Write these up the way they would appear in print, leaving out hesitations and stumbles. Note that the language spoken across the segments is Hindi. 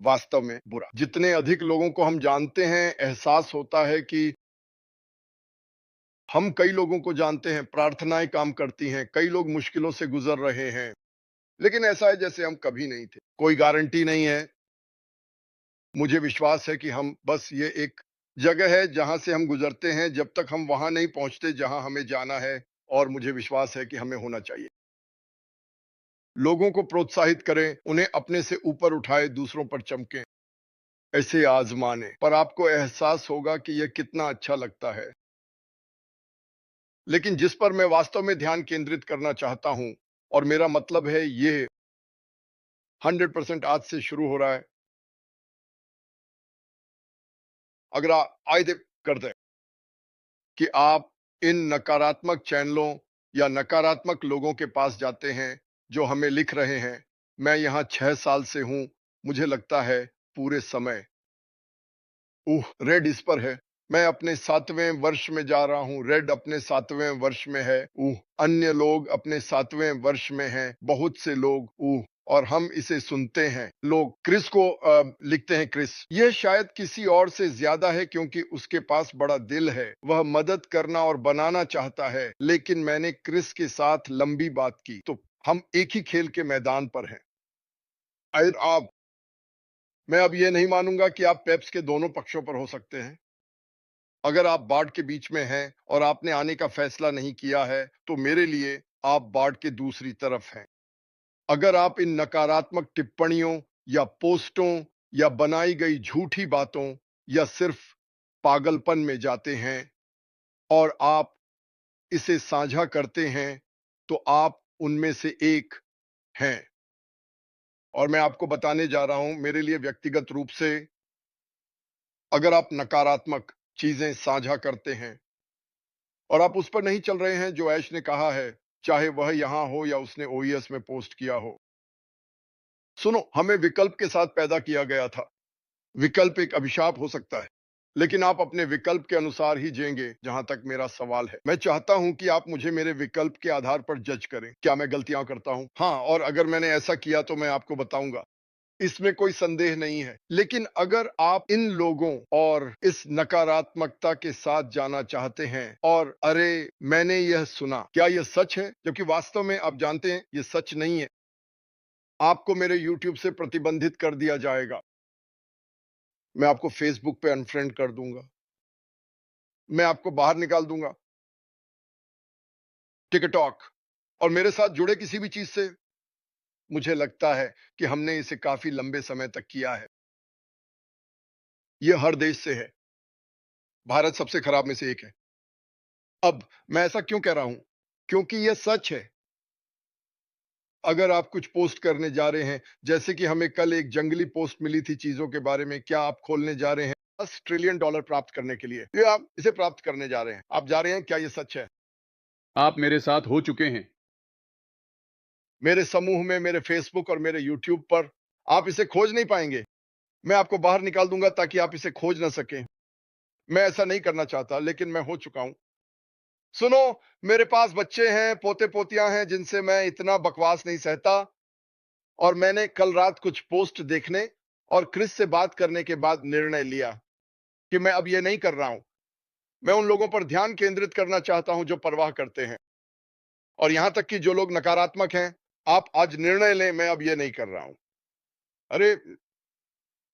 वास्तव में बुरा। जितने अधिक लोगों को हम जानते हैं, एहसास होता है कि हम कई लोगों को जानते हैं, प्रार्थनाएं काम करती हैं, कई लोग मुश्किलों से गुजर रहे हैं, लेकिन ऐसा है जैसे हम कभी नहीं थे। कोई गारंटी नहीं है। मुझे विश्वास है कि हम बस ये एक जगह है जहां से हम गुजरते हैं, जब तक हम वहां नहीं पहुंचते जहां हमें जाना है। और मुझे विश्वास है कि हमें होना चाहिए। लोगों को प्रोत्साहित करें, उन्हें अपने से ऊपर उठाए, दूसरों पर चमकें, ऐसे आजमाने पर आपको एहसास होगा कि यह कितना अच्छा लगता है। लेकिन जिस पर मैं वास्तव में ध्यान केंद्रित करना चाहता हूं, और मेरा मतलब है ये 100% आज से शुरू हो रहा है। अगर आए कर दें कि आप इन नकारात्मक चैनलों या नकारात्मक लोगों के पास जाते हैं जो हमें लिख रहे हैं, मैं यहाँ 6 साल से हूं, मुझे लगता है पूरे समय। रेड इस पर है। मैं अपने 7वें वर्ष में जा रहा हूँ, रेड अपने 7वें वर्ष में है। अन्य लोग अपने 7वें वर्ष में हैं, बहुत से लोग। और हम इसे सुनते हैं। लोग क्रिस को लिखते हैं, क्रिस यह शायद किसी और से ज्यादा है क्योंकि उसके पास बड़ा दिल है, वह मदद करना और बनाना चाहता है। लेकिन मैंने क्रिस के साथ लंबी बात की तो हम एक ही खेल के मैदान पर हैं। और आप मैं अब ये नहीं मानूंगा कि आप पेप्स के दोनों पक्षों पर हो सकते हैं। अगर आप बाढ़ के बीच में हैं और आपने आने का फैसला नहीं किया है, तो मेरे लिए आप बाढ़ के दूसरी तरफ हैं। अगर आप इन नकारात्मक टिप्पणियों या पोस्टों या बनाई गई झूठी बातों या सिर्फ पागलपन में जाते हैं और आप इसे साझा करते हैं, तो आप उनमें से एक हैं। और मैं आपको बताने जा रहा हूं, मेरे लिए व्यक्तिगत रूप से, अगर आप नकारात्मक चीजें साझा करते हैं और आप उस पर नहीं चल रहे हैं जो ऐश ने कहा है, चाहे वह यहां हो या उसने ओईएस में पोस्ट किया हो। सुनो, हमें विकल्प के साथ पैदा किया गया था। विकल्प एक अभिशाप हो सकता है, लेकिन आप अपने विकल्प के अनुसार ही जिएंगे। जहां तक मेरा सवाल है, मैं चाहता हूं कि आप मुझे मेरे विकल्प के आधार पर जज करें। क्या मैं गलतियां करता हूं? हाँ, और अगर मैंने ऐसा किया तो मैं आपको बताऊंगा। इसमें कोई संदेह नहीं है। लेकिन अगर आप इन लोगों और इस नकारात्मकता के साथ जाना चाहते हैं और अरे मैंने यह सुना, क्या यह सच है? जबकि वास्तव में आप जानते हैं यह सच नहीं है। आपको मेरे YouTube से प्रतिबंधित कर दिया जाएगा। मैं आपको Facebook पे अनफ्रेंड कर दूंगा। मैं आपको बाहर निकाल दूंगा टिकटॉक और मेरे साथ जुड़े किसी भी चीज से। मुझे लगता है कि हमने इसे काफी लंबे समय तक किया है। यह हर देश से है। भारत सबसे खराब में से एक है। अब मैं ऐसा क्यों कह रहा हूं? क्योंकि यह सच है। अगर आप कुछ पोस्ट करने जा रहे हैं, जैसे कि हमें कल एक जंगली पोस्ट मिली थी चीजों के बारे में, क्या आप खोलने जा रहे हैं $10 ट्रिलियन प्राप्त करने के लिए? ये आप इसे प्राप्त करने जा रहे हैं, आप जा रहे हैं, क्या ये सच है? आप मेरे साथ हो चुके हैं। मेरे समूह में, मेरे फेसबुक और मेरे यूट्यूब पर आप इसे खोज नहीं पाएंगे। मैं आपको बाहर निकाल दूंगा ताकि आप इसे खोज ना सकें। मैं ऐसा नहीं करना चाहता, लेकिन मैं हो चुका हूं। सुनो, मेरे पास बच्चे हैं, पोते पोतियां हैं जिनसे मैं इतना बकवास नहीं सहता। और मैंने कल रात कुछ पोस्ट देखने और क्रिस से बात करने के बाद निर्णय लिया कि मैं अब ये नहीं कर रहा हूं। मैं उन लोगों पर ध्यान केंद्रित करना चाहता हूं जो परवाह करते हैं। और यहां तक कि जो लोग नकारात्मक हैं, आप आज निर्णय लें, मैं अब ये नहीं कर रहा हूं। अरे,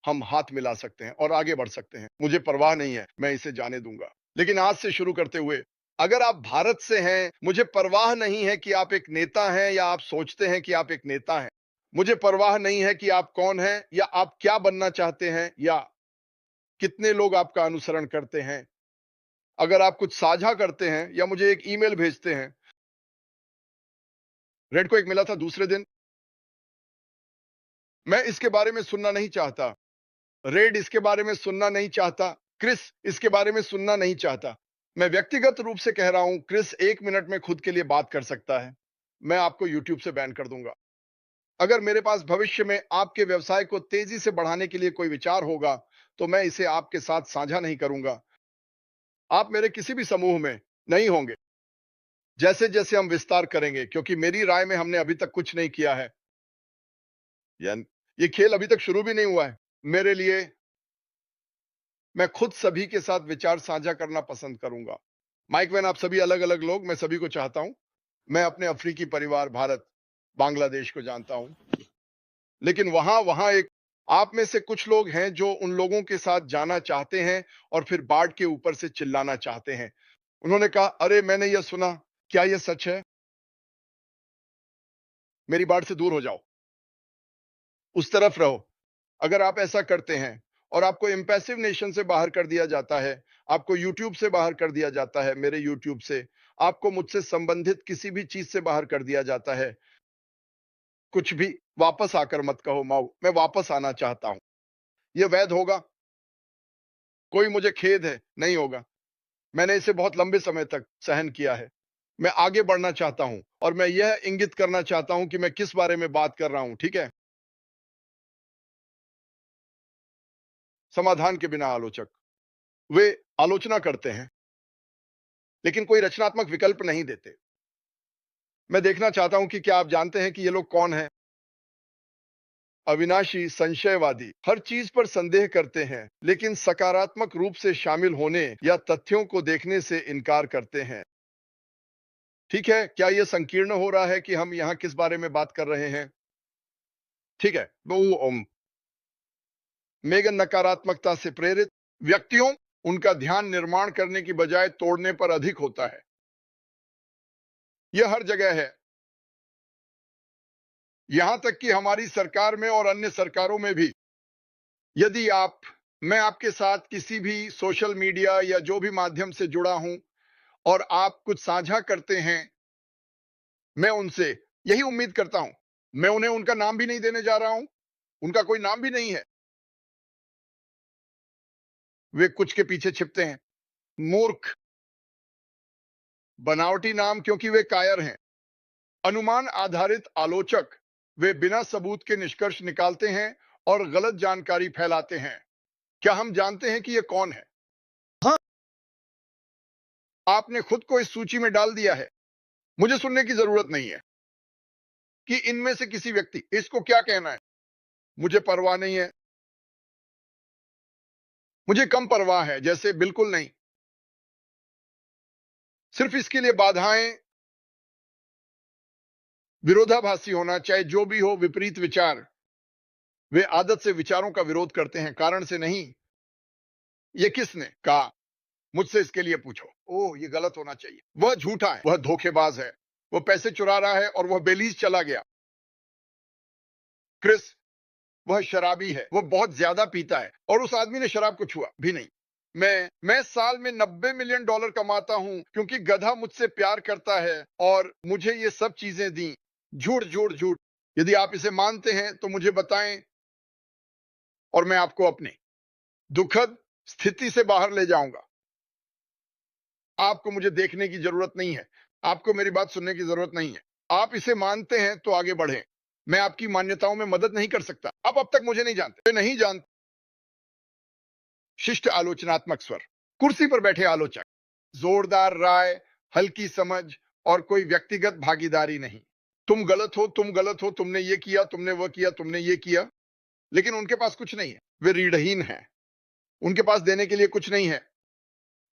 हम हाथ मिला सकते हैं और आगे बढ़ सकते हैं। मुझे परवाह नहीं है, मैं इसे जाने दूंगा। लेकिन आज से शुरू करते हुए, अगर आप भारत से हैं, मुझे परवाह नहीं है कि आप एक नेता हैं या आप सोचते हैं कि आप एक नेता हैं। मुझे परवाह नहीं है कि आप कौन हैं या आप क्या बनना चाहते हैं या कितने लोग आपका अनुसरण करते हैं। अगर आप कुछ साझा करते हैं या मुझे एक ईमेल भेजते हैं। रेड को एक मिला था दूसरे दिन। मैं इसके बारे में सुनना नहीं चाहता। रेड इसके बारे में सुनना नहीं चाहता। क्रिस इसके बारे में सुनना नहीं चाहता। मैं व्यक्तिगत रूप से कह रहा हूं, क्रिस 1 मिनट में खुद के लिए बात कर सकता है। मैं आपको यूट्यूब से बैन कर दूंगा। अगर मेरे पास भविष्य में आपके व्यवसाय को तेजी से बढ़ाने के लिए कोई विचार होगा, तो मैं इसे आपके साथ साझा नहीं करूंगा। आप मेरे किसी भी समूह में नहीं होंगे जैसे जैसे हम विस्तार करेंगे, क्योंकि मेरी राय में हमने अभी तक कुछ नहीं किया है। यानी ये खेल अभी तक शुरू भी नहीं हुआ है। मेरे लिए मैं खुद सभी के साथ विचार साझा करना पसंद करूंगा। माइक वैन, आप सभी अलग-अलग लोग, मैं सभी को चाहता हूं। मैं अपने अफ्रीकी परिवार भारत, बांग्लादेश को जानता हूं। लेकिन वहां वहां एक आप में से कुछ लोग हैं जो उन लोगों के साथ जाना चाहते हैं और फिर बाढ़ के ऊपर से चिल्लाना चाहते हैं। उन्होंने कहा, अरे मैंने यह सुना, क्या यह सच है? मेरी बाढ़ से दूर हो जाओ, उस तरफ रहो। अगर आप ऐसा करते हैं और आपको इम्पैसिव नेशन से बाहर कर दिया जाता है, आपको यूट्यूब से बाहर कर दिया जाता है, मेरे यूट्यूब से, आपको मुझसे संबंधित किसी भी चीज से बाहर कर दिया जाता है, कुछ भी, वापस आकर मत कहो माओ, मैं वापस आना चाहता हूं। यह वैध होगा? कोई मुझे खेद है, नहीं होगा। मैंने इसे बहुत लंबे समय तक सहन किया है। मैं आगे बढ़ना चाहता हूं और मैं यह इंगित करना चाहता हूं कि मैं किस बारे में बात कर रहा हूं, ठीक है? समाधान के बिना आलोचक, वे आलोचना करते हैं लेकिन कोई रचनात्मक विकल्प नहीं देते। मैं देखना चाहता हूं कि क्या आप जानते हैं कि ये लोग कौन हैं? अविनाशी, संशयवादी, हर चीज पर संदेह करते हैं लेकिन सकारात्मक रूप से शामिल होने या तथ्यों को देखने से इनकार करते हैं। ठीक है, क्या यह संकीर्ण हो रहा है कि हम यहां किस बारे में बात कर रहे हैं? ठीक है, मेगन नकारात्मकता से प्रेरित व्यक्तियों, उनका ध्यान निर्माण करने की बजाय तोड़ने पर अधिक होता है। यह हर जगह है, यहां तक कि हमारी सरकार में और अन्य सरकारों में भी। यदि मैं आपके साथ किसी भी सोशल मीडिया या जो भी माध्यम से जुड़ा हूं और आप कुछ साझा करते हैं, मैं उनसे यही उम्मीद करता हूं। मैं उन्हें उनका नाम भी नहीं देने जा रहा हूं, उनका कोई नाम भी नहीं है। वे कुछ के पीछे छिपते हैं, मूर्ख, बनावटी नाम, क्योंकि वे कायर हैं। अनुमान आधारित आलोचक, वे बिना सबूत के निष्कर्ष निकालते हैं और गलत जानकारी फैलाते हैं। क्या हम जानते हैं कि यह कौन है? हाँ, आपने खुद को इस सूची में डाल दिया है। मुझे सुनने की जरूरत नहीं है कि इनमें से किसी व्यक्ति इसको क्या कहना है। मुझे परवाह नहीं है, मुझे कम परवाह है, जैसे बिल्कुल नहीं। सिर्फ इसके लिए बाधाएं, विरोधाभासी होना, चाहे जो भी हो, विपरीत विचार। वे आदत से विचारों का विरोध करते हैं, कारण से नहीं। ये किसने कहा? मुझसे इसके लिए पूछो। ओह, ये गलत होना चाहिए। वह झूठा है, वह धोखेबाज है, वह पैसे चुरा रहा है और वह बेलीज चला गया। क्रिस, वह शराबी है, वह बहुत ज्यादा पीता है और उस आदमी ने शराब को छुआ भी नहीं। मैं साल में $90 मिलियन कमाता हूं क्योंकि गधा मुझसे प्यार करता है और मुझे ये सब चीजें दी। झूठ झूठ झूठ। यदि आप इसे मानते हैं तो मुझे बताएं और मैं आपको अपने दुखद स्थिति से बाहर ले जाऊंगा। आपको मुझे देखने की जरूरत नहीं है, आपको मेरी बात सुनने की जरूरत नहीं है। आप इसे मानते हैं तो आगे बढ़ें। मैं आपकी मान्यताओं में मदद नहीं कर सकता। आप अब तक मुझे नहीं जानते, नहीं जानते। शिष्ट आलोचनात्मक स्वर, कुर्सी पर बैठे आलोचक, जोरदार राय, हल्की समझ और कोई व्यक्तिगत भागीदारी नहीं। तुम गलत हो, तुम गलत हो, तुमने ये किया, तुमने वो किया, तुमने ये किया। लेकिन उनके पास कुछ नहीं है, वे रीढ़हीन हैं, उनके पास देने के लिए कुछ नहीं है।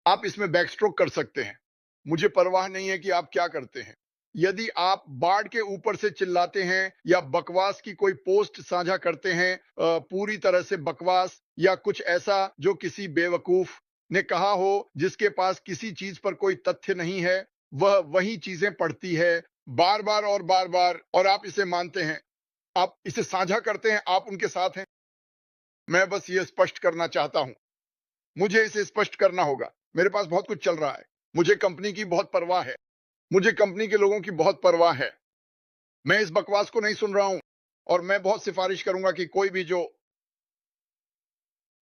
आप इसमें बैकस्ट्रोक कर सकते हैं, मुझे परवाह नहीं है कि आप क्या करते हैं। यदि आप बाढ़ के ऊपर से चिल्लाते हैं या बकवास की कोई पोस्ट साझा करते हैं, पूरी तरह से बकवास या कुछ ऐसा जो किसी बेवकूफ ने कहा हो, जिसके पास किसी चीज पर कोई तथ्य नहीं है, वह वही चीजें पढ़ती है बार बार और बार बार, और आप इसे मानते हैं, आप इसे साझा करते हैं, आप उनके साथ हैं। मैं बस ये स्पष्ट करना चाहता हूं, मुझे इसे स्पष्ट करना होगा। मेरे पास बहुत कुछ चल रहा है, मुझे कंपनी की बहुत परवाह है, मुझे कंपनी के लोगों की बहुत परवाह है। मैं इस बकवास को नहीं सुन रहा हूं और मैं बहुत सिफारिश करूंगा कि कोई भी जो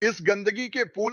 इस गंदगी के पुल